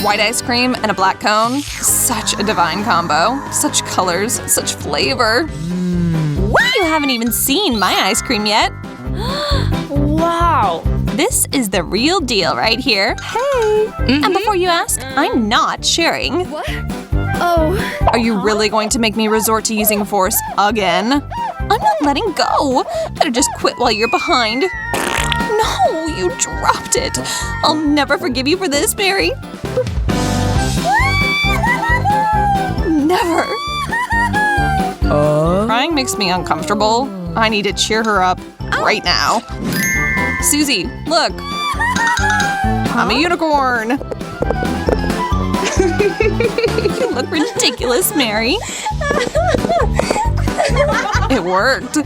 White ice cream and a black cone. Such a divine combo. Such colors, such flavor. You haven't even seen my ice cream yet. Wow! This is the real deal right here. Hey! And before you ask, I'm not sharing. Oh. Are you really going to make me resort to using force again? I'm not letting go. Better just quit while you're behind. No, you dropped it. I'll never forgive you for this, Mary. Never. Crying makes me uncomfortable. I need to cheer her up right now. Susie, look. I'm a unicorn. You look ridiculous, Mary. It worked.